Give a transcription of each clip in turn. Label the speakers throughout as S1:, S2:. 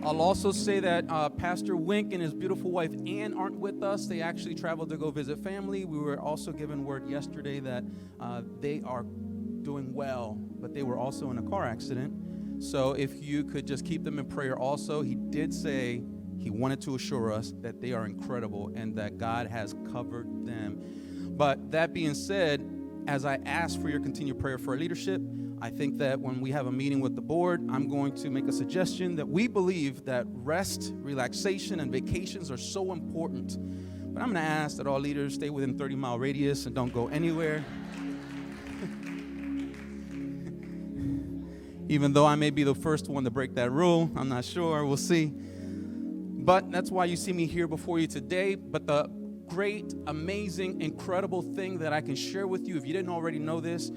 S1: I'll also say that Pastor Wink and his beautiful wife Ann aren't with us. They actually traveled to go visit family. We were also given word yesterday that they are doing well, but they were also in a car accident. So if you could just keep them in prayer also. He did say he wanted to assure us that they are incredible and that God has covered them. But that being said, as I ask for your continued prayer for our leadership, I think that when we have a meeting with the board, I'm going to make a suggestion that we believe that rest, relaxation, and vacations are so important. But I'm going to ask that all leaders stay within 30-mile radius and don't go anywhere. Even though I may be the first one to break that rule, I'm not sure. We'll see. But that's why you see me here before you today. But the great, amazing, incredible thing that I can share with you, if you didn't already know this,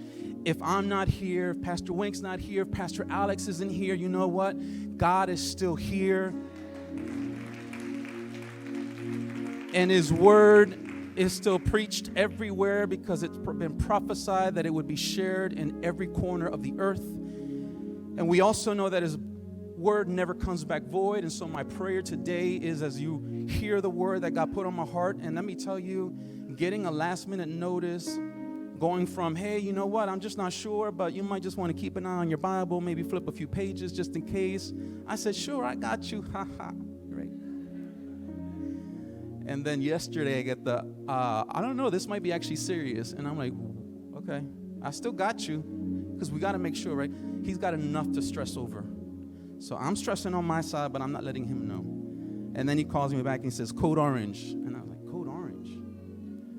S1: if I'm not here, if Pastor Wink's not here, if Pastor Alex isn't here, you know what? God is still here. And his word is still preached everywhere because it's been prophesied that it would be shared in every corner of the earth. And we also know that his word never comes back void. And so my prayer today is, as you hear the word that God put on my heart, and let me tell you, getting a last minute notice, going from, hey, you know what, I'm just not sure, but you might just want to keep an eye on your Bible, maybe flip a few pages just in case. I said, sure, I got you. Ha ha. Right. And then yesterday I get the, I don't know, this might be actually serious. And I'm like, okay, I still got you, because we got to make sure, right? He's got enough to stress over. So I'm stressing on my side, but I'm not letting him know. And then he calls me back and he says, Code Orange. And I was like, Code Orange?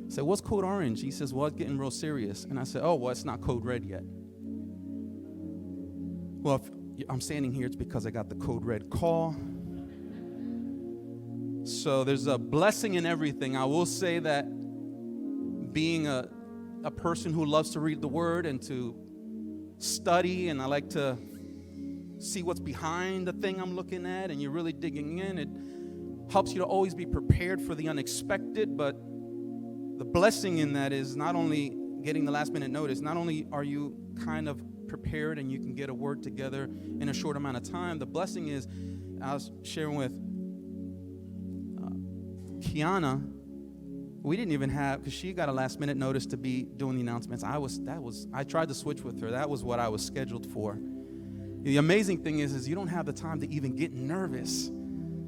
S1: I said, what's Code Orange? He says, well, it's getting real serious. And I said, oh, well, it's not Code Red yet. Well, if I'm standing here, it's because I got the Code Red call. So there's a blessing in everything. I will say that being a person who loves to read the Word and to study, and I like to see what's behind the thing I'm looking at, and you're really digging in, it helps you to always be prepared for the unexpected. But the blessing in that is not only getting the last minute notice, not only are you kind of prepared and you can get a word together in a short amount of time, the blessing is, I was sharing with Kiana, we didn't even have, because she got a last minute notice to be doing the announcements. I tried to switch with her. That was what I was scheduled for. The amazing thing is you don't have the time to even get nervous.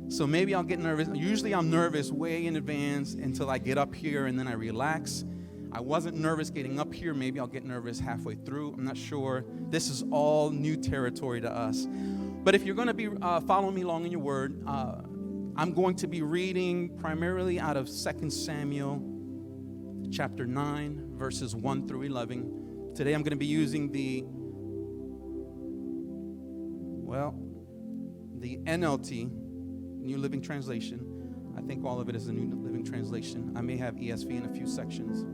S1: So maybe I'll get nervous. Usually I'm nervous way in advance until I get up here and then I relax. I wasn't nervous getting up here. Maybe I'll get nervous halfway through. I'm not sure. This is all new territory to us. But if you're going to be following me along in your word, I'm going to be reading primarily out of 2 Samuel chapter 9, verses 1 through 11. Today I'm going to be using the NLT, New Living Translation. I think all of it is a New Living Translation. I may have ESV in a few sections.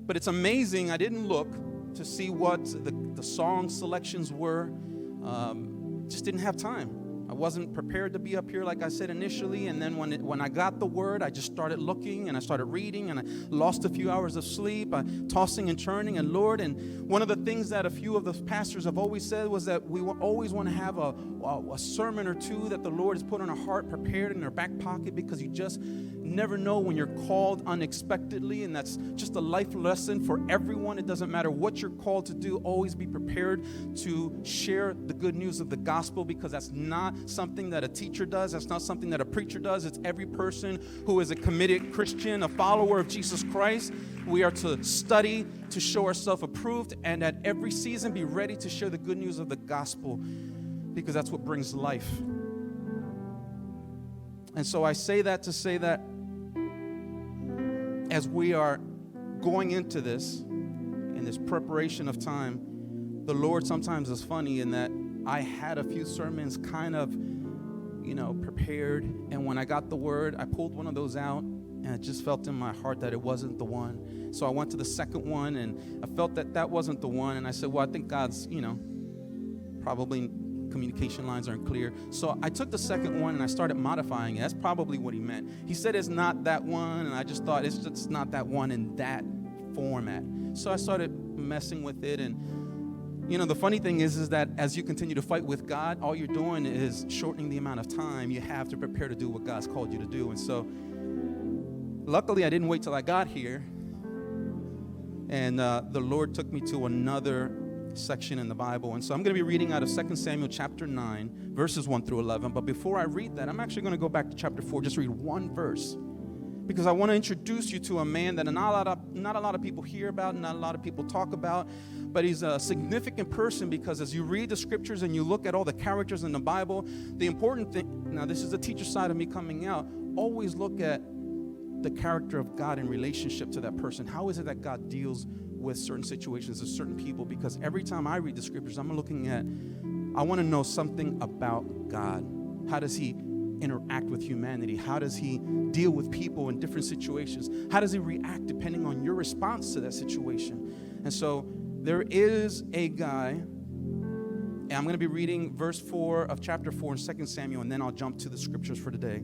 S1: But it's amazing. I didn't look to see what the song selections were. Just didn't have time. I wasn't prepared to be up here like I said initially, and then when I got the word, I just started looking, and I started reading, and I lost a few hours of sleep, tossing and turning, and Lord, and one of the things that a few of the pastors have always said was that we will always want to have a sermon or two that the Lord has put on our heart, prepared in our back pocket, because you just never know when you're called unexpectedly, and that's just a life lesson for everyone. It doesn't matter what you're called to do, always be prepared to share the good news of the gospel, because that's not something that a teacher does. That's not something that a preacher does. It's every person who is a committed Christian, a follower of Jesus Christ. We are to study to show ourselves approved, and at every season be ready to share the good news of the gospel, because that's what brings life. And so I say that to say that as we are going into this, in this preparation of time, the Lord sometimes is funny in that I had a few sermons kind of, prepared. And when I got the word, I pulled one of those out, and I just felt in my heart that it wasn't the one. So I went to the second one, and I felt that wasn't the one. And I said, well, I think God's, probably communication lines aren't clear. So I took the second one, and I started modifying it. That's probably what he meant. He said it's not that one, and I just thought it's just not that one in that format. So I started messing with it, and You know, the funny thing is that as you continue to fight with God, all you're doing is shortening the amount of time you have to prepare to do what God's called you to do. And so, luckily, I didn't wait till I got here. And the Lord took me to another section in the Bible. And so I'm going to be reading out of 2 Samuel chapter 9, verses 1 through 11. But before I read that, I'm actually going to go back to chapter 4, just read one verse. Because I want to introduce you to a man that not a lot of people hear about, not a lot of people talk about, but he's a significant person because as you read the scriptures and you look at all the characters in the Bible, the important thing, now this is the teacher side of me coming out, always look at the character of God in relationship to that person. How is it that God deals with certain situations and certain people? Because every time I read the scriptures, I'm looking at, I want to know something about God. How does he interact with humanity? How does he deal with people in different situations? How does he react depending on your response to that situation? And so there is a guy, and I'm going to be reading verse 4 of chapter 4 in 2 Samuel, and then I'll jump to the scriptures for today.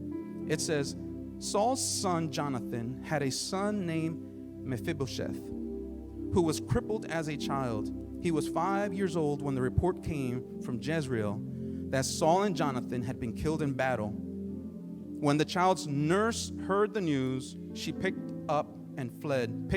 S1: It says, Saul's son Jonathan had a son named Mephibosheth, who was crippled as a child. He was 5 years old when the report came from Jezreel that Saul and Jonathan had been killed in battle. When the child's nurse heard the news, she picked him up and fled.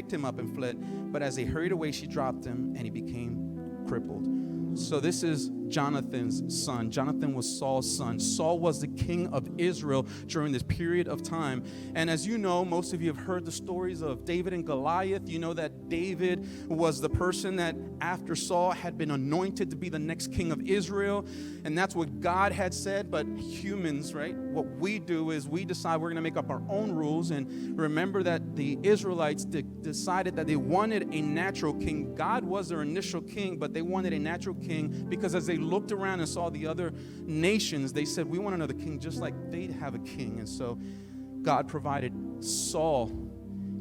S1: But as they hurried away, she dropped him, and he became crippled. So this is Jonathan's son. Jonathan was Saul's son. Saul was the king of Israel during this period of time. And as you know, most of you have heard the stories of David and Goliath. You know that David was the person that after Saul had been anointed to be the next king of Israel. And that's what God had said. But humans, right, what we do is we decide we're going to make up our own rules. And remember that the Israelites decided that they wanted a natural king. God was their initial king, but they wanted a natural king because as they looked around and saw the other nations, they said, we want another king just like they have a king. And so God provided Saul,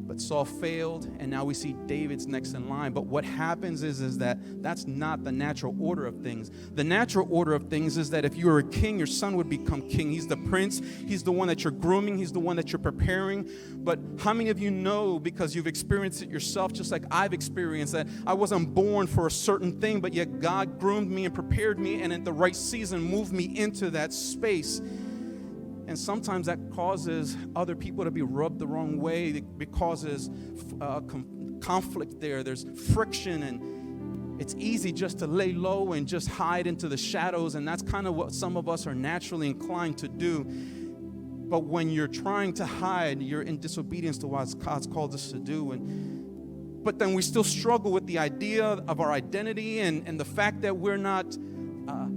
S1: but Saul failed, and now we see David's next in line. But what happens is that that's not the natural order of things. The natural order of things is that if you were a king, your son would become king. He's the prince. He's the one that you're grooming. He's the one that you're preparing. But how many of you know, because you've experienced it yourself, just like I've experienced, that I wasn't born for a certain thing, but yet God groomed me and prepared me, and at the right season moved me into that space. And sometimes that causes other people to be rubbed the wrong way. It causes conflict there. There's friction, and it's easy just to lay low and just hide into the shadows. And that's kind of what some of us are naturally inclined to do. But when you're trying to hide, you're in disobedience to what God's called us to do. But then we still struggle with the idea of our identity and the fact that we're not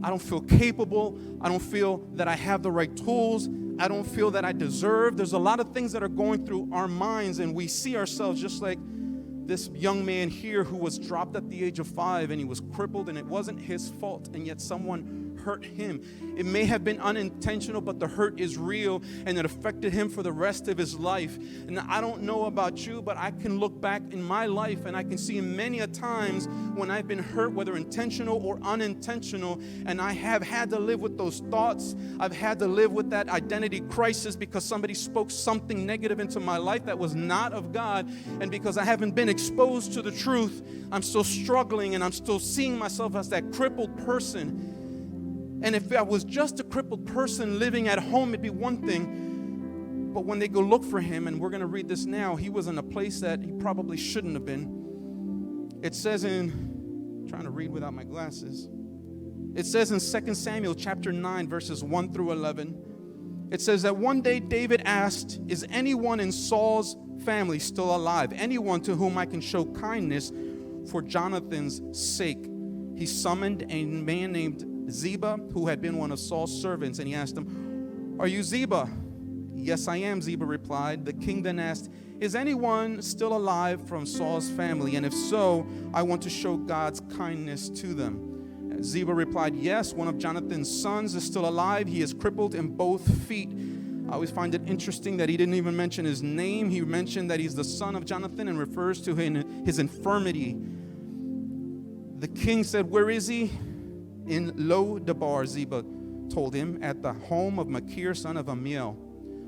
S1: I don't feel capable. I don't feel that I have the right tools. I don't feel that I deserve. There's a lot of things that are going through our minds, and we see ourselves just like this young man here who was dropped at the age of 5, and he was crippled, and it wasn't his fault, and yet someone hurt him. It may have been unintentional, but the hurt is real, and it affected him for the rest of his life. And I don't know about you, but I can look back in my life, and I can see many a times when I've been hurt, whether intentional or unintentional, and I have had to live with those thoughts. I've had to live with that identity crisis because somebody spoke something negative into my life that was not of God, and because I haven't been exposed to the truth, I'm still struggling, and I'm still seeing myself as that crippled person. And if I was just a crippled person living at home, it'd be one thing. But when they go look for him, and we're going to read this now, he was in a place that he probably shouldn't have been. It says I'm trying to read without my glasses. It says in 2 Samuel chapter 9, verses 1 through 11, it says that one day David asked, is anyone in Saul's family still alive? Anyone to whom I can show kindness for Jonathan's sake? He summoned a man named Ziba, who had been one of Saul's servants, and he asked him, are you Ziba? Yes, I am, Ziba replied. The king then asked, is anyone still alive from Saul's family? And if so, I want to show God's kindness to them. Ziba replied, yes, one of Jonathan's sons is still alive. He is crippled in both feet. I always find it interesting that he didn't even mention his name. He mentioned that he's the son of Jonathan and refers to his infirmity. The king said, where is he? In Lo-Debar, Ziba told him, at the home of Machir, son of Amiel.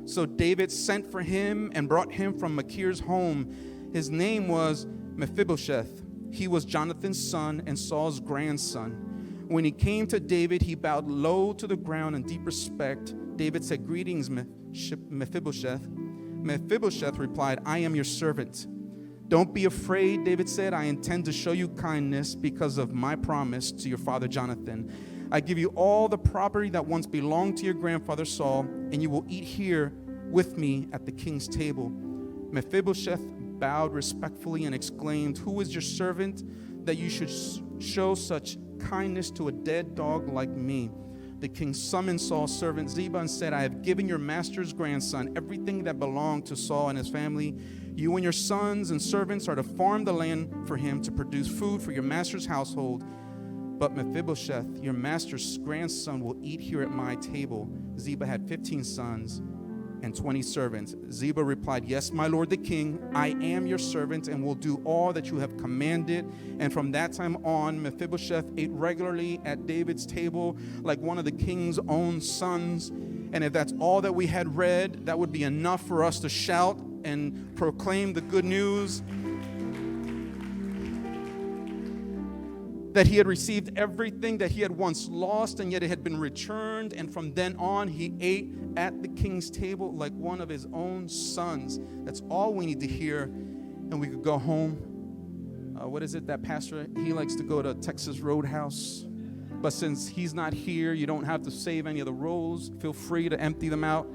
S1: So David sent for him and brought him from Machir's home. His name was Mephibosheth. He was Jonathan's son and Saul's grandson. When he came to David, he bowed low to the ground in deep respect. David said, "Greetings, Mephibosheth." Mephibosheth replied, "I am your servant." "Don't be afraid," David said. "I intend to show you kindness because of my promise to your father Jonathan. I give you all the property that once belonged to your grandfather Saul, and you will eat here with me at the king's table." Mephibosheth bowed respectfully and exclaimed, "Who is your servant that you should show such kindness to a dead dog like me?" The king summoned Saul's servant Ziba and said, "I have given your master's grandson everything that belonged to Saul and his family. You and your sons and servants are to farm the land for him to produce food for your master's household. But Mephibosheth, your master's grandson, will eat here at my table." Ziba had 15 sons and 20 servants. Ziba replied, "Yes, my lord the king, I am your servant and will do all that you have commanded." And from that time on, Mephibosheth ate regularly at David's table like one of the king's own sons. And if that's all that we had read, that would be enough for us to shout and proclaim the good news that he had received everything that he had once lost, and yet it had been returned. And from then on, he ate at the king's table like one of his own sons. That's all we need to hear, and we could go home. What is it that pastor, he likes to go to Texas Roadhouse. But since he's not here, you don't have to save any of the rolls. Feel free to empty them out.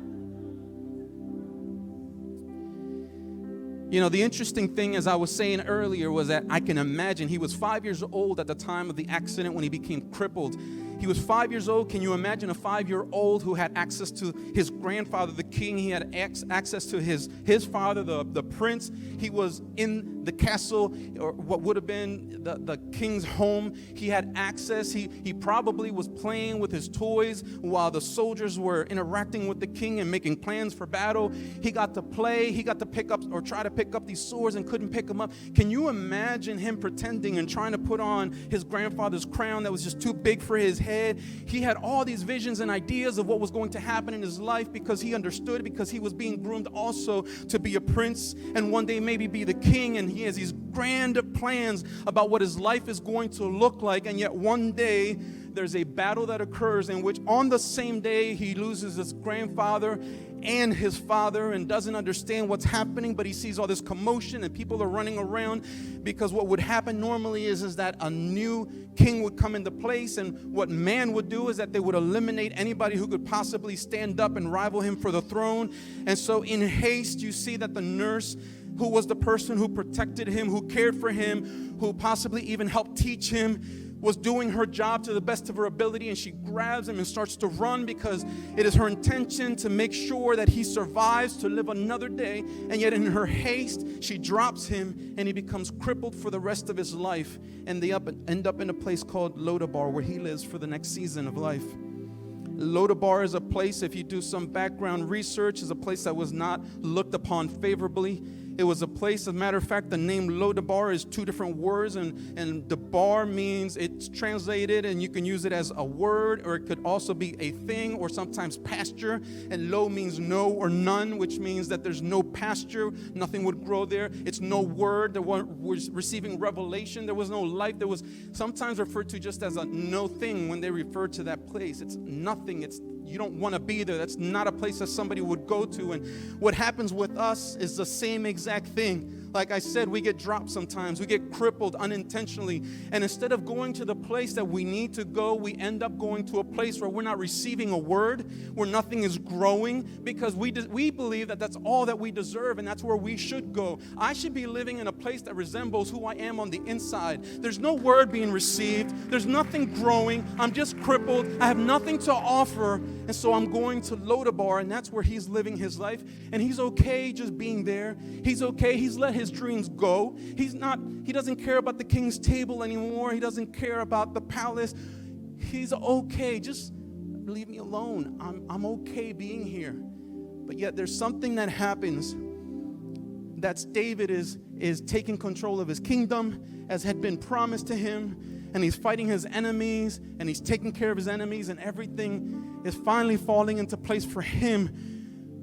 S1: You know, the interesting thing, as I was saying earlier, was that I can imagine he was 5 years old at the time of the accident when he became crippled. He was 5 years old. Can you imagine a 5-year-old who had access to his grandfather, the king? He had access to his father, the prince. He was in the castle, or what would have been the king's home. He had access. He probably was playing with his toys while the soldiers were interacting with the king and making plans for battle. He got to play. He got to pick up or try to pick up these swords and couldn't pick them up. Can you imagine him pretending and trying to put on his grandfather's crown that was just too big for his head? He had all these visions and ideas of what was going to happen in his life because he understood, because he was being groomed also to be a prince and one day maybe be the king. And he has these grand plans about what his life is going to look like. And yet one day there's a battle that occurs in which on the same day he loses his grandfather and his father and doesn't understand what's happening, but he sees all this commotion and people are running around because what would happen normally is that a new king would come into place, and what man would do is that they would eliminate anybody who could possibly stand up and rival him for the throne. And so in haste, you see that the nurse, who was the person who protected him, who cared for him, who possibly even helped teach him, was doing her job to the best of her ability, and she grabs him and starts to run because it is her intention to make sure that he survives to live another day. And yet in her haste, she drops him and he becomes crippled for the rest of his life, and they end up in a place called Lodabar where he lives for the next season of life. Lodabar is a place, if you do some background research, is a place that was not looked upon favorably. It was a place, as a matter of fact, the name Lodabar is two different words, and Dabar means, it's translated, and you can use it as a word, or it could also be a thing, or sometimes pasture. And Lo means no or none, which means that there's no pasture, nothing would grow there. It's no word. There was receiving revelation. There was no life. There was sometimes referred to just as a no thing when they refer to that place. It's nothing. You don't want to be there. That's not a place that somebody would go to. And what happens with us is the same exact thing. Like I said, we get dropped sometimes. We get crippled unintentionally. And instead of going to the place that we need to go, we end up going to a place where we're not receiving a word, where nothing is growing, because we believe that that's all that we deserve, and that's where we should go. I should be living in a place that resembles who I am on the inside. There's no word being received. There's nothing growing. I'm just crippled. I have nothing to offer. And so I'm going to Lodabar, and that's where he's living his life. And he's okay just being there. He's okay. He's let his dreams go. He doesn't care about the king's table anymore. He doesn't care about the palace. He's okay. Just leave me alone. I'm okay being here. But yet there's something that happens. That's David is taking control of his kingdom as had been promised to him. And he's fighting his enemies, and he's taking care of his enemies, and everything is finally falling into place for him,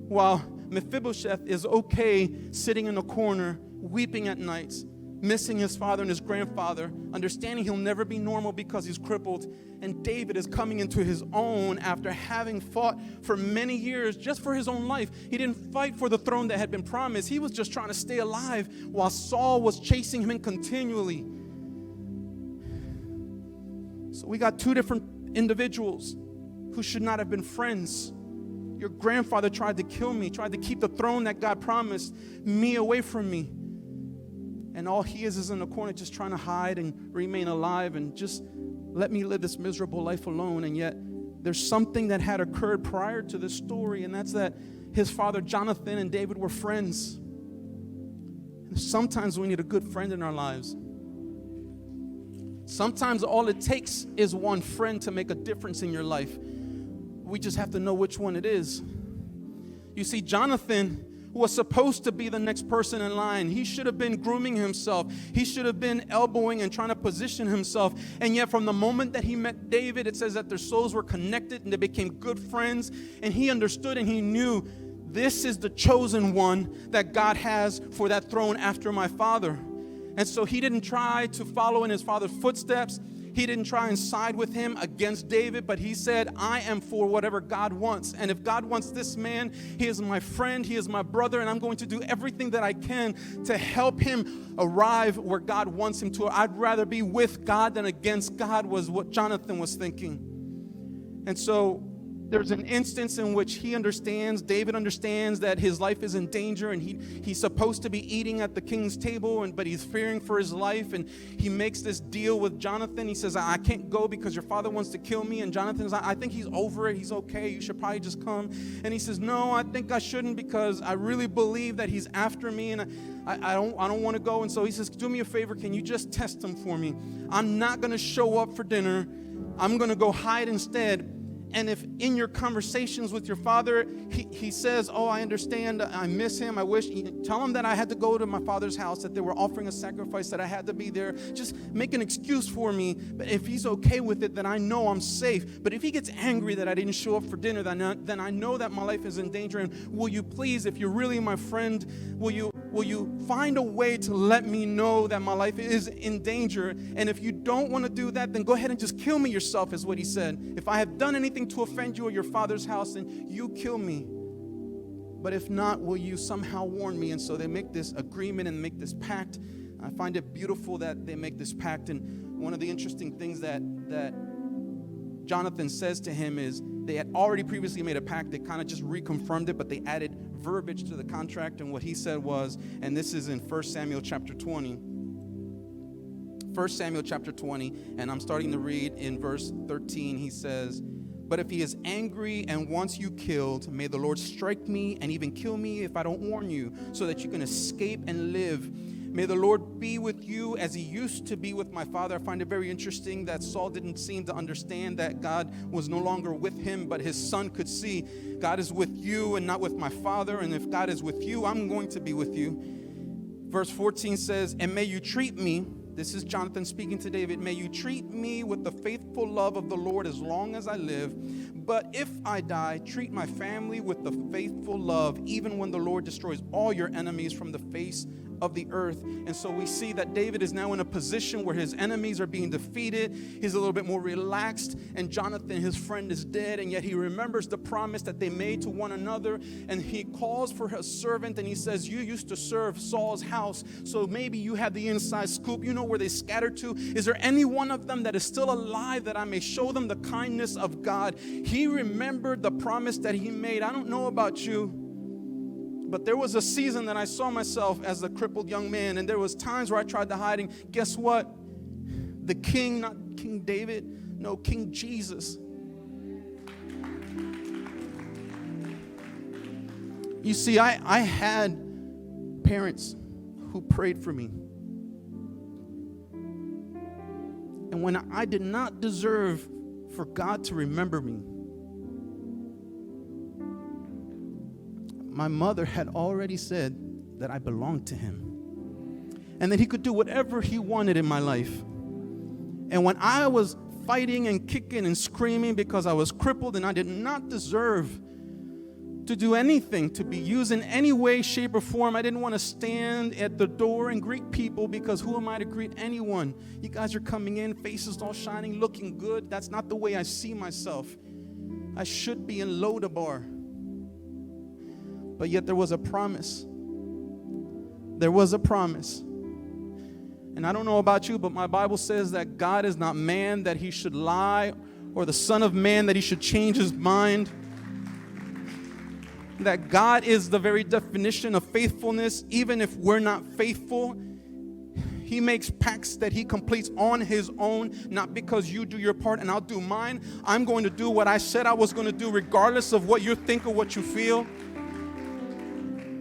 S1: while Mephibosheth is okay sitting in a corner, weeping at nights, missing his father and his grandfather, understanding he'll never be normal because he's crippled. And David is coming into his own after having fought for many years just for his own life. He didn't fight for the throne that had been promised. He was just trying to stay alive while Saul was chasing him continually. So we got two different individuals who should not have been friends. Your grandfather tried to kill me, tried to keep the throne that God promised me away from me. And all he is in the corner just trying to hide and remain alive and just let me live this miserable life alone. And yet there's something that had occurred prior to this story, and that's that his father Jonathan and David were friends. And sometimes we need a good friend in our lives. Sometimes all it takes is one friend to make a difference in your life. We just have to know which one it is. You see, Jonathan was supposed to be the next person in line. He should have been grooming himself. He should have been elbowing and trying to position himself. And yet from the moment that he met David, it says that their souls were connected and they became good friends. And he understood and he knew, this is the chosen one that God has for that throne after my father. And so he didn't try to follow in his father's footsteps. He didn't try and side with him against David, but he said, I am for whatever God wants. And if God wants this man, he is my friend, he is my brother, and I'm going to do everything that I can to help him arrive where God wants him to. I'd rather be with God than against God, was what Jonathan was thinking. And so there's an instance in which David understands that his life is in danger, and he's supposed to be eating at the king's table, but he's fearing for his life, and he makes this deal with Jonathan. He says, I can't go because your father wants to kill me. And Jonathan's like, I think he's over it. He's okay. You should probably just come. And he says, no, I think I shouldn't because I really believe that he's after me, and I don't want to go. And so he says, do me a favor. Can you just test him for me? I'm not going to show up for dinner. I'm going to go hide instead. And if in your conversations with your father, he says, oh, I understand, I miss him, I wish, tell him that I had to go to my father's house, that they were offering a sacrifice, that I had to be there. Just make an excuse for me. But if he's okay with it, then I know I'm safe. But if he gets angry that I didn't show up for dinner, then I know that my life is in danger. And will you please, if you're really my friend, will you find a way to let me know that my life is in danger? And if you don't want to do that, then go ahead and just kill me yourself, is what he said. If I have done anything to offend you or your father's house, then you kill me. But if not, will you somehow warn me? And so they make this agreement and make this pact. I find it beautiful that they make this pact. And one of the interesting things that Jonathan says to him is they had already previously made a pact. They kind of just reconfirmed it, but they added verbiage to the contract. And what he said was, and this is in 1 Samuel chapter 20. 1 Samuel chapter 20, and I'm starting to read in verse 13. He says, but if he is angry and wants you killed, may the Lord strike me and even kill me if I don't warn you, so that you can escape and live. May the Lord be with you as he used to be with my father. I find it very interesting that Saul didn't seem to understand that God was no longer with him, but his son could see, God is with you and not with my father. And if God is with you, I'm going to be with you. Verse 14 says, and may you treat me, this is Jonathan speaking to David, may you treat me with the faithful love of the Lord as long as I live. But if I die, treat my family with the faithful love, even when the Lord destroys all your enemies from the face of the earth. And so we see that David is now in a position where his enemies are being defeated. He's a little bit more relaxed, and Jonathan, his friend, is dead, and yet he remembers the promise that they made to one another, and he calls for his servant, and he says, you used to serve Saul's house, so maybe you have the inside scoop. You know where they scattered to. Is there any one of them that is still alive that I may show them the kindness of God? He remembered the promise that he made. I don't know about you, but there was a season that I saw myself as a crippled young man, and there was times where I tried to hide, and guess what? The king, not King David, no, King Jesus. You see, I had parents who prayed for me. And when I did not deserve for God to remember me, my mother had already said that I belonged to him and that he could do whatever he wanted in my life. And when I was fighting and kicking and screaming because I was crippled and I did not deserve to do anything, to be used in any way, shape, or form. I didn't want to stand at the door and greet people, because who am I to greet anyone? You guys are coming in, faces all shining, looking good. That's not the way I see myself. I should be in Lodabar. But yet there was a promise. There was a promise. And I don't know about you, but my Bible says that God is not man that he should lie, or the Son of Man that he should change his mind. That God is the very definition of faithfulness. Even if we're not faithful, he makes pacts that he completes on his own, not because you do your part and I'll do mine. I'm going to do what I said I was going to do, regardless of what you think or what you feel.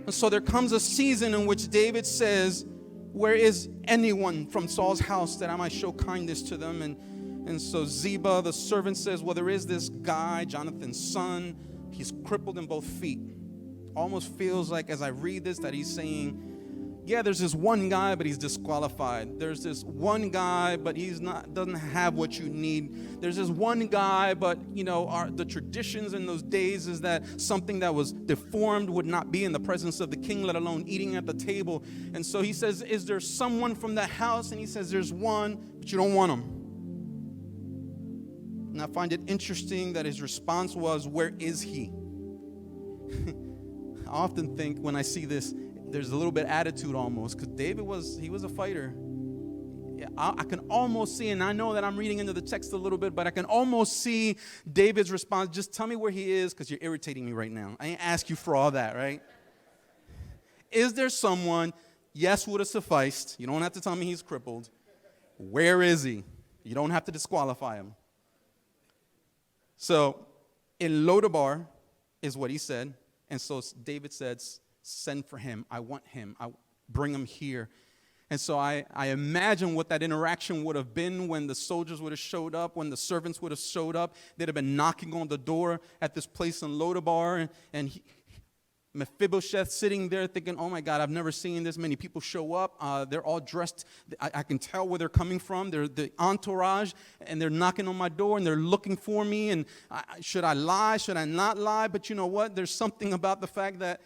S1: And so there comes a season in which David says, where is anyone from Saul's house that I might show kindness to them? And so Ziba, the servant, says, well, there is this guy, Jonathan's son. He's crippled in both feet. Almost feels like, as I read this, that he's saying, yeah, there's this one guy, but he's disqualified. There's this one guy, but doesn't have what you need. There's this one guy, but the traditions in those days is that something that was deformed would not be in the presence of the king, let alone eating at the table. And so he says, is there someone from the house? And he says, there's one, but you don't want him. And I find it interesting that his response was, where is he? I often think when I see this, there's a little bit of attitude almost, because David was a fighter. Yeah, I can almost see, and I know that I'm reading into the text a little bit, but I can almost see David's response. Just tell me where he is, because you're irritating me right now. I ain't ask you for all that, right? Is there someone? Yes would have sufficed. You don't have to tell me he's crippled. Where is he? You don't have to disqualify him. So, in Lodabar is what he said. And so David said, send for him. I want him. Bring him here. And so I imagine what that interaction would have been when the soldiers would have showed up, when the servants would have showed up. They'd have been knocking on the door at this place in Lodabar. And Mephibosheth sitting there thinking, oh my God, I've never seen this many people show up. They're all dressed. I can tell where they're coming from. They're the entourage, and they're knocking on my door, and they're looking for me. And should I lie? Should I not lie? But you know what? There's something about the fact that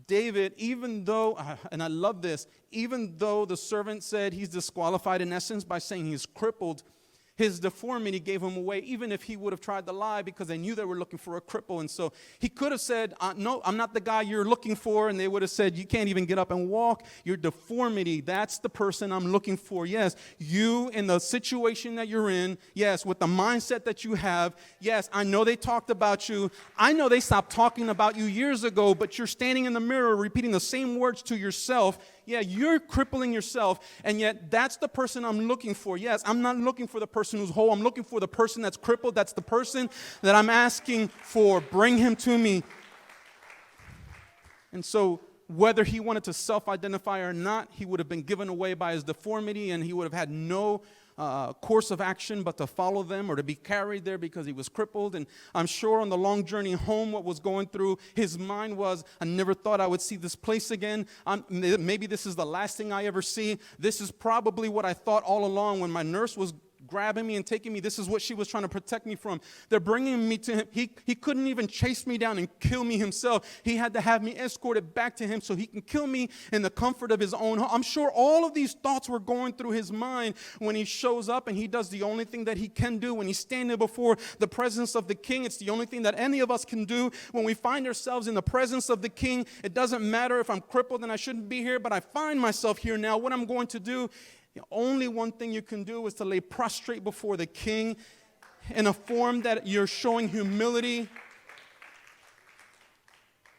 S1: David, even though, and I love this, even though the servant said he's disqualified in essence by saying he's crippled, his deformity gave him away, even if he would have tried to lie, because they knew they were looking for a cripple. And so he could have said, no, I'm not the guy you're looking for. And they would have said, you can't even get up and walk. Your deformity, that's the person I'm looking for. Yes, you in the situation that you're in. Yes, with the mindset that you have. Yes, I know they talked about you. I know they stopped talking about you years ago, but you're standing in the mirror repeating the same words to yourself. Yeah, you're crippling yourself, and yet that's the person I'm looking for. Yes, I'm not looking for the person who's whole. I'm looking for the person that's crippled. That's the person that I'm asking for. Bring him to me. And so whether he wanted to self-identify or not, he would have been given away by his deformity, and he would have had no course of action but to follow them or to be carried there because he was crippled. And I'm sure on the long journey home, what was going through his mind was, I never thought I would see this place again. Maybe this is the last thing I ever see. This is probably what I thought all along when my nurse was grabbing me and taking me. This is what she was trying to protect me from. They're bringing me to him. He couldn't even chase me down and kill me himself. He had to have me escorted back to him so he can kill me in the comfort of his own home. I'm sure all of these thoughts were going through his mind when he shows up and he does the only thing that he can do. When he's standing before the presence of the king, it's the only thing that any of us can do. When we find ourselves in the presence of the king, it doesn't matter if I'm crippled and I shouldn't be here, but I find myself here now. What I'm going to do, the only one thing you can do is to lay prostrate before the king in a form that you're showing humility.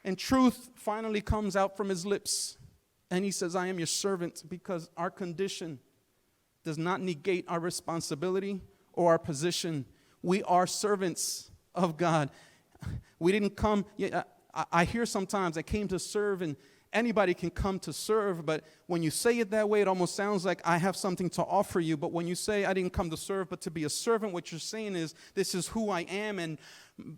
S1: And truth finally comes out from his lips. And he says, I am your servant, because our condition does not negate our responsibility or our position. We are servants of God. We didn't come, I hear sometimes I came to serve, and anybody can come to serve, but when you say it that way, it almost sounds like I have something to offer you. But when you say I didn't come to serve, but to be a servant, what you're saying is this is who I am, and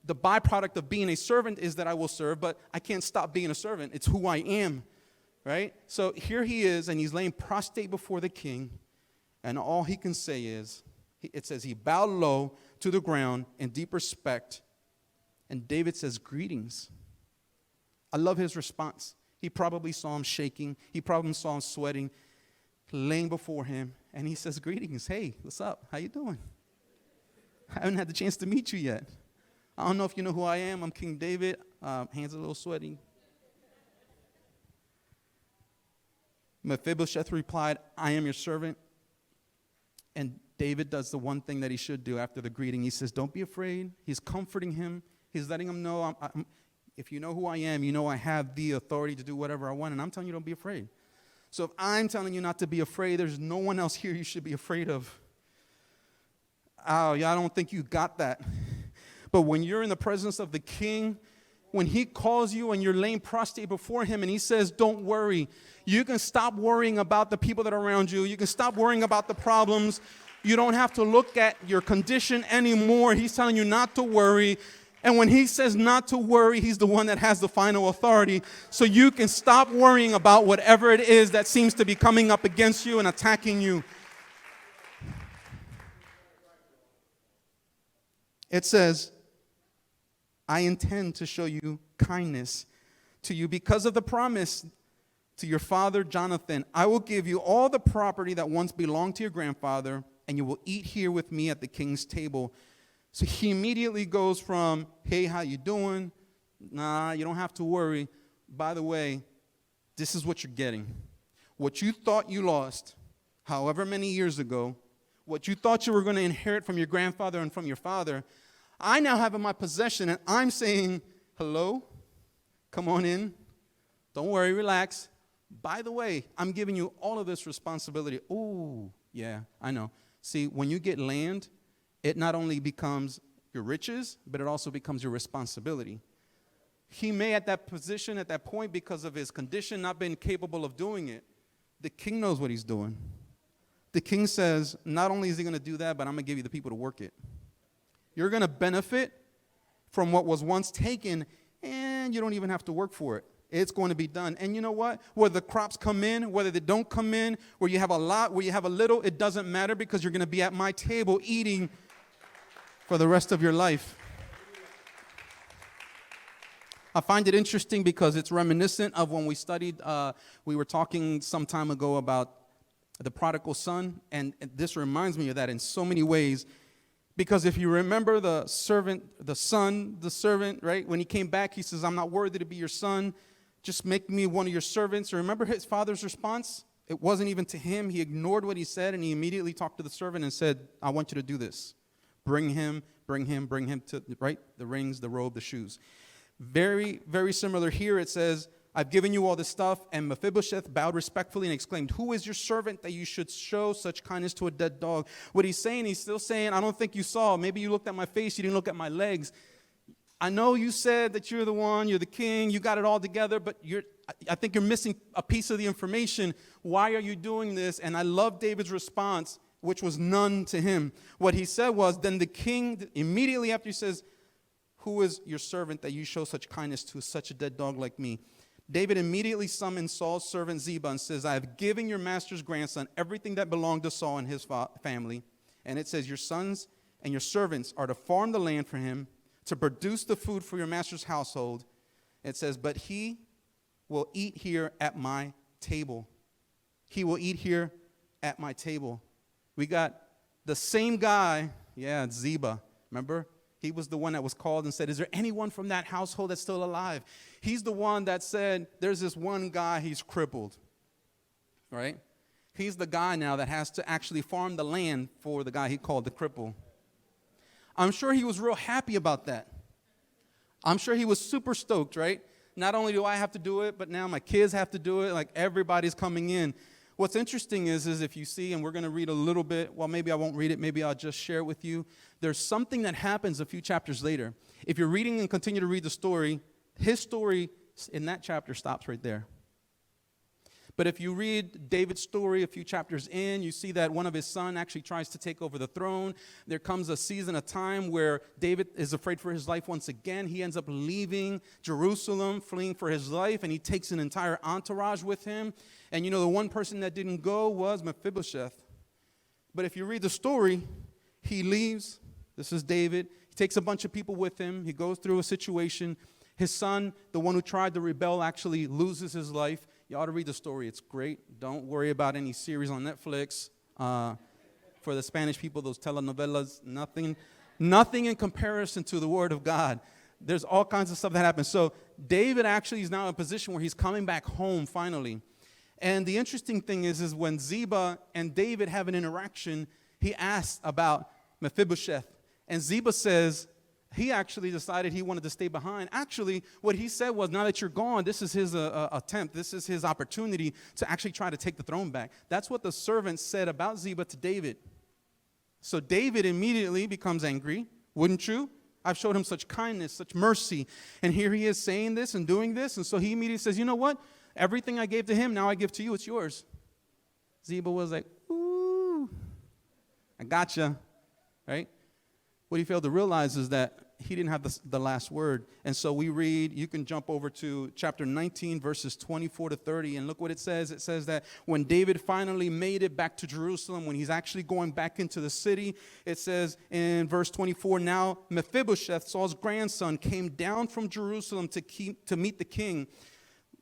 S1: the byproduct of being a servant is that I will serve, but I can't stop being a servant. It's who I am, right? So here he is, and he's laying prostrate before the king, and all he can say is, it says he bowed low to the ground in deep respect, and David says, greetings. I love his response. He probably saw him shaking. He probably saw him sweating, laying before him. And he says, greetings. Hey, what's up? How you doing? I haven't had the chance to meet you yet. I don't know if you know who I am. I'm King David. Hands a little sweaty. Mephibosheth replied, I am your servant. And David does the one thing that he should do after the greeting. He says, don't be afraid. He's comforting him. He's letting him know, if you know who I am, you know I have the authority to do whatever I want. And I'm telling you, don't be afraid. So if I'm telling you not to be afraid, there's no one else here you should be afraid of. Oh, yeah, I don't think you got that. But when you're in the presence of the king, when he calls you and you're laying prostrate before him and he says, don't worry, you can stop worrying about the people that are around you. You can stop worrying about the problems. You don't have to look at your condition anymore. He's telling you not to worry. And when he says not to worry, he's the one that has the final authority. So you can stop worrying about whatever it is that seems to be coming up against you and attacking you. It says, I intend to show you kindness to you because of the promise to your father Jonathan. I will give you all the property that once belonged to your grandfather, and you will eat here with me at the king's table. So he immediately goes from, hey, how you doing? Nah, you don't have to worry. By the way, this is what you're getting. What you thought you lost, however many years ago, what you thought you were going to inherit from your grandfather and from your father, I now have in my possession, and I'm saying, hello, come on in. Don't worry, relax. By the way, I'm giving you all of this responsibility. Oh, yeah, I know. See, when you get land, it not only becomes your riches, but it also becomes your responsibility. He may at that position, at that point, because of his condition, not been capable of doing it. The king knows what he's doing. The king says, not only is he going to do that, but I'm going to give you the people to work it. You're going to benefit from what was once taken, and you don't even have to work for it. It's going to be done. And you know what? Whether the crops come in, whether they don't come in, where you have a lot, where you have a little, it doesn't matter because you're going to be at my table eating for the rest of your life. I find it interesting because it's reminiscent of when we studied, we were talking some time ago about the prodigal son, and this reminds me of that in so many ways. Because if you remember the servant, right? When he came back, he says, I'm not worthy to be your son. Just make me one of your servants. Remember his father's response? It wasn't even to him. He ignored what he said, and he immediately talked to the servant and said, I want you to do this. Bring him to, right? The rings, the robe, the shoes. Very, very similar here. It says, I've given you all this stuff. And Mephibosheth bowed respectfully and exclaimed, who is your servant that you should show such kindness to a dead dog? What he's still saying, I don't think you saw. Maybe you looked at my face. You didn't look at my legs. I know you said that you're the one, you're the king, you got it all together, but I think you're missing a piece of the information. Why are you doing this? And I love David's response, which was none to him. What he said was, then the king, immediately after he says, who is your servant that you show such kindness to such a dead dog like me? David immediately summoned Saul's servant Ziba and says, I have given your master's grandson everything that belonged to Saul and his family. And it says, your sons and your servants are to farm the land for him, to produce the food for your master's household. It says, but he will eat here at my table. He will eat here at my table. We got the same guy, Ziba, remember? He was the one that was called and said, is there anyone from that household that's still alive? He's the one that said, there's this one guy, he's crippled, right? He's the guy now that has to actually farm the land for the guy he called the cripple. I'm sure he was real happy about that. I'm sure he was super stoked, right? Not only do I have to do it, but now my kids have to do it. Like everybody's coming in. What's interesting is if you see, and we're going to read a little bit, well, maybe I won't read it, maybe I'll just share it with you. There's something that happens a few chapters later. If you're reading and continue to read the story, his story in that chapter stops right there. But if you read David's story a few chapters in, you see that one of his sons actually tries to take over the throne. There comes a season, a time where David is afraid for his life once again. He ends up leaving Jerusalem, fleeing for his life, and he takes an entire entourage with him. And you know, the one person that didn't go was Mephibosheth. But if you read the story, he leaves. This is David. He takes a bunch of people with him. He goes through a situation. His son, the one who tried to rebel, actually loses his life. You ought to read the story. It's great. Don't worry about any series on Netflix. For the Spanish people, those telenovelas, nothing in comparison to the Word of God. There's all kinds of stuff that happens. So David actually is now in a position where he's coming back home finally. And the interesting thing is when Ziba and David have an interaction, he asks about Mephibosheth. And Ziba says he actually decided he wanted to stay behind. Actually, what he said was, now that you're gone, this is his attempt. This is his opportunity to actually try to take the throne back. That's what the servant said about Ziba to David. So David immediately becomes angry. Wouldn't you? I've showed him such kindness, such mercy. And here he is saying this and doing this. And so he immediately says, you know what? Everything I gave to him, now I give to you. It's yours. Ziba was like, ooh, I gotcha, right? What he failed to realize is that he didn't have the last word. And so we read, you can jump over to chapter 19, verses 24 to 30. And look what it says. It says that when David finally made it back to Jerusalem, when he's actually going back into the city, it says in verse 24, now Mephibosheth, Saul's grandson, came down from Jerusalem to meet the king.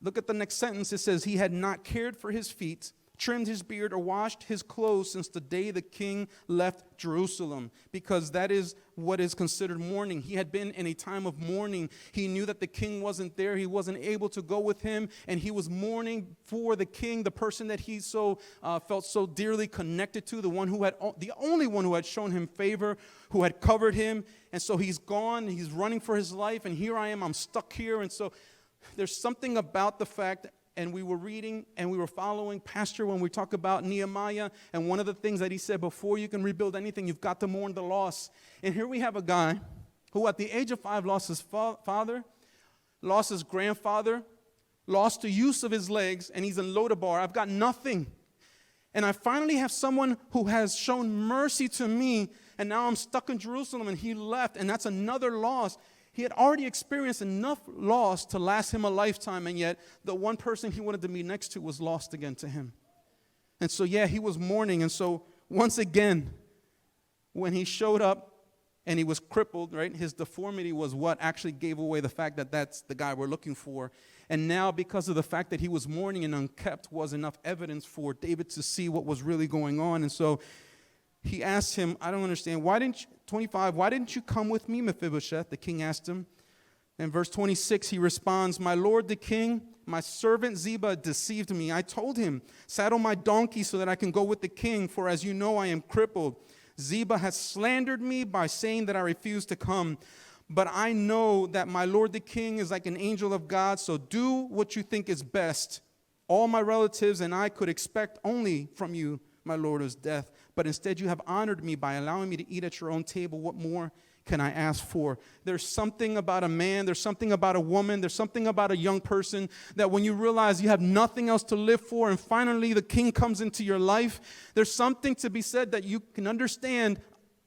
S1: Look at the next sentence. It says, he had not cared for his feet, trimmed his beard, or washed his clothes since the day the king left Jerusalem, because that is what is considered mourning. He had been in a time of mourning. He knew that the king wasn't there. He wasn't able to go with him, and he was mourning for the king, the person that he felt so dearly connected to, the only one who had shown him favor, who had covered him. And so he's gone. He's running for his life, and here I am. I'm stuck here. And so there's something about the fact, and we were reading and we were following Pastor when we talk about Nehemiah, and one of the things that he said, before you can rebuild anything, you've got to mourn the loss. And here we have a guy who at the age of 5 lost his father, lost his grandfather, lost the use of his legs, and he's in Lodabar. I've got nothing. And I finally have someone who has shown mercy to me, and now I'm stuck in Jerusalem, and he left, and that's another loss. He had already experienced enough loss to last him a lifetime, and yet the one person he wanted to be next to was lost again to him. And so, he was mourning. And so, once again, when he showed up and he was crippled, right, his deformity was what actually gave away the fact that that's the guy we're looking for. And now, because of the fact that he was mourning and unkept, was enough evidence for David to see what was really going on. And so, he asked him, I don't understand, why didn't you come with me, Mephibosheth? The king asked him. In verse 26, he responds, my lord the king, my servant Ziba deceived me. I told him, saddle my donkey so that I can go with the king, for as you know, I am crippled. Ziba has slandered me by saying that I refuse to come. But I know that my lord the king is like an angel of God, so do what you think is best. All my relatives and I could expect only from you, my lord, is death. But instead you have honored me by allowing me to eat at your own table. What more can I ask for? There's something about a man, there's something about a woman, there's something about a young person that when you realize you have nothing else to live for, and finally the king comes into your life, there's something to be said that you can understand.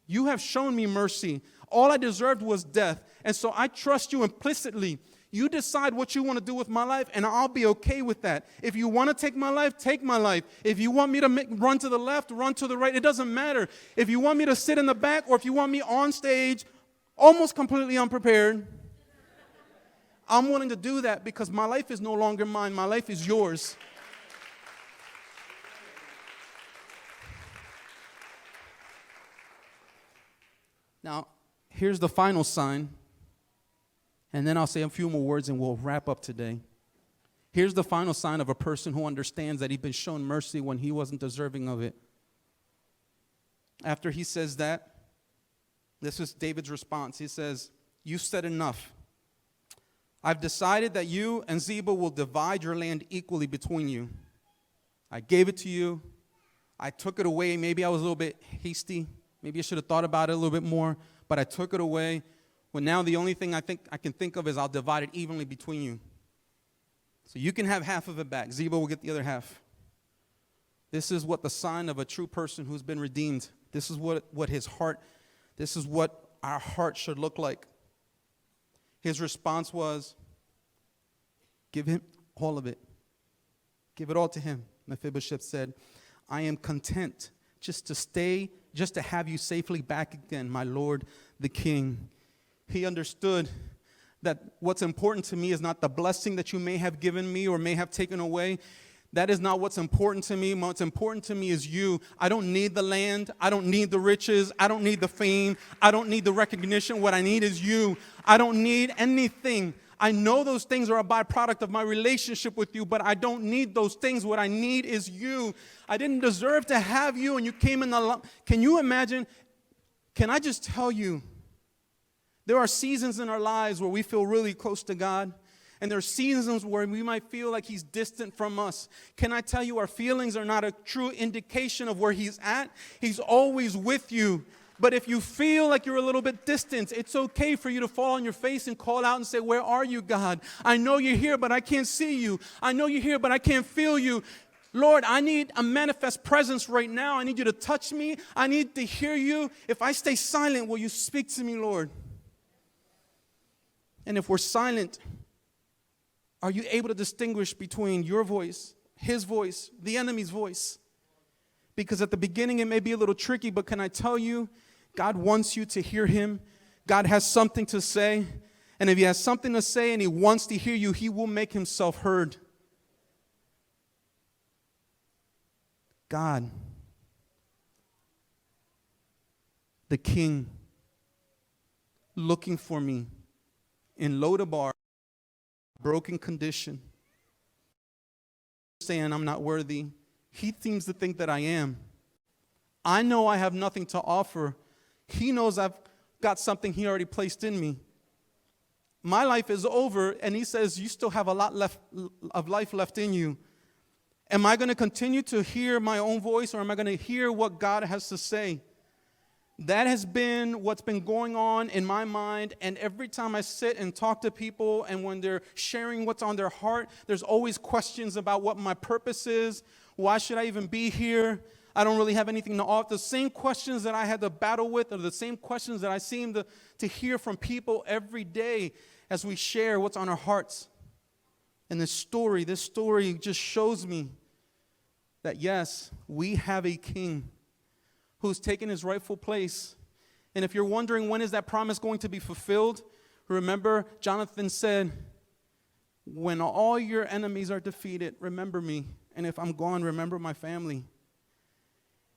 S1: You have shown me mercy. All I deserved was death. And so I trust you implicitly. You decide what you want to do with my life, and I'll be okay with that. If you want to take my life, take my life. If you want me to run to the left, run to the right, it doesn't matter. If you want me to sit in the back, or if you want me on stage, almost completely unprepared, I'm willing to do that, because my life is no longer mine. My life is yours. Now, here's the final sign. And then I'll say a few more words and we'll wrap up today. Here's the final sign of a person who understands that he'd been shown mercy when he wasn't deserving of it. After he says that, this is David's response. He says, you said enough. I've decided that you and Ziba will divide your land equally between you. I gave it to you. I took it away. Maybe I was a little bit hasty. Maybe I should have thought about it a little bit more, but I took it away. Well, now the only thing I can think of is I'll divide it evenly between you. So you can have half of it back. Ziba will get the other half. This is what the sign of a true person who's been redeemed. This is what our heart should look like. His response was, give him all of it. Give it all to him. Mephibosheth said, I am content just to have you safely back again, my lord the king. He understood that what's important to me is not the blessing that you may have given me or may have taken away. That is not what's important to me. What's important to me is you. I don't need the land. I don't need the riches. I don't need the fame. I don't need the recognition. What I need is you. I don't need anything. I know those things are a byproduct of my relationship with you, but I don't need those things. What I need is you. I didn't deserve to have you, and you came in the... Can you imagine? Can I just tell you, there are seasons in our lives where we feel really close to God, and there are seasons where we might feel like He's distant from us. Can I tell you, our feelings are not a true indication of where He's at. He's always with you. But if you feel like you're a little bit distant, it's okay for you to fall on your face and call out and say, where are you, God? I know you're here, but I can't see you. I know you're here, but I can't feel you. Lord, I need a manifest presence right now. I need you to touch me. I need to hear you. If I stay silent, will you speak to me, Lord? And if we're silent, are you able to distinguish between your voice, His voice, the enemy's voice? Because at the beginning it may be a little tricky, but can I tell you, God wants you to hear Him. God has something to say. And if He has something to say and He wants to hear you, He will make Himself heard. God, the King, looking for me in Lodabar, broken condition, saying I'm not worthy. He seems to think that I am. I know I have nothing to offer. He knows I've got something He already placed in me. My life is over, and He says, you still have a lot left of life left in you. Am I going to continue to hear my own voice, or am I going to hear what God has to say? That has been what's been going on in my mind, and every time I sit and talk to people, and when they're sharing what's on their heart, there's always questions about what my purpose is. Why should I even be here? I don't really have anything to offer. The same questions that I had to battle with are the same questions that I seem to hear from people every day as we share what's on our hearts. And this story just shows me that yes, we have a King who's taken His rightful place. And if you're wondering when is that promise going to be fulfilled, remember Jonathan said, when all your enemies are defeated, remember me. And if I'm gone, remember my family.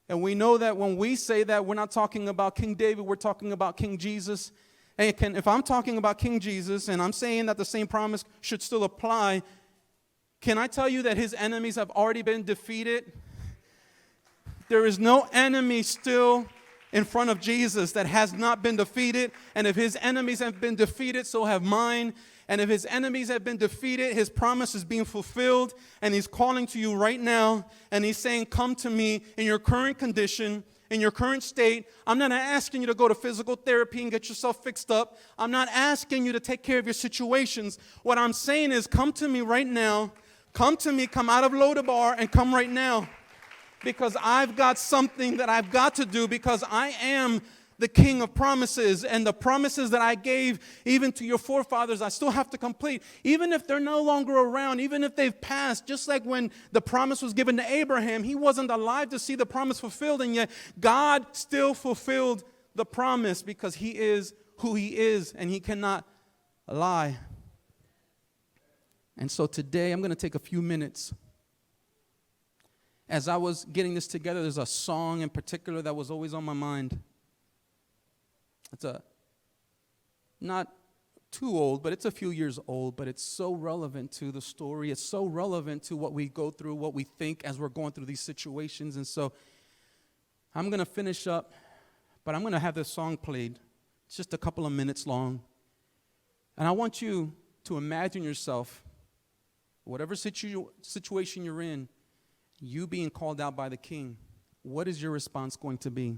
S1: And we know that when we say that, we're not talking about King David, we're talking about King Jesus. And if I'm talking about King Jesus and I'm saying that the same promise should still apply, can I tell you that His enemies have already been defeated? There is no enemy still in front of Jesus that has not been defeated. And if His enemies have been defeated, so have mine. And if His enemies have been defeated, His promise is being fulfilled. And He's calling to you right now. And He's saying, come to me in your current condition, in your current state. I'm not asking you to go to physical therapy and get yourself fixed up. I'm not asking you to take care of your situations. What I'm saying is, come to me right now. Come to me, come out of Lodabar and come right now. Because I've got something that I've got to do, because I am the King of promises, and the promises that I gave even to your forefathers, I still have to complete. Even if they're no longer around, even if they've passed, just like when the promise was given to Abraham, he wasn't alive to see the promise fulfilled, and yet God still fulfilled the promise because He is who He is, and He cannot lie. And so today I'm going to take a few minutes. As I was getting this together, there's a song in particular that was always on my mind. It's not too old, but it's a few years old, but it's so relevant to the story. It's so relevant to what we go through, what we think as we're going through these situations. And so I'm going to finish up, but I'm going to have this song played. It's just a couple of minutes long. And I want you to imagine yourself, whatever situation you're in, you being called out by the King. What is your response going to be?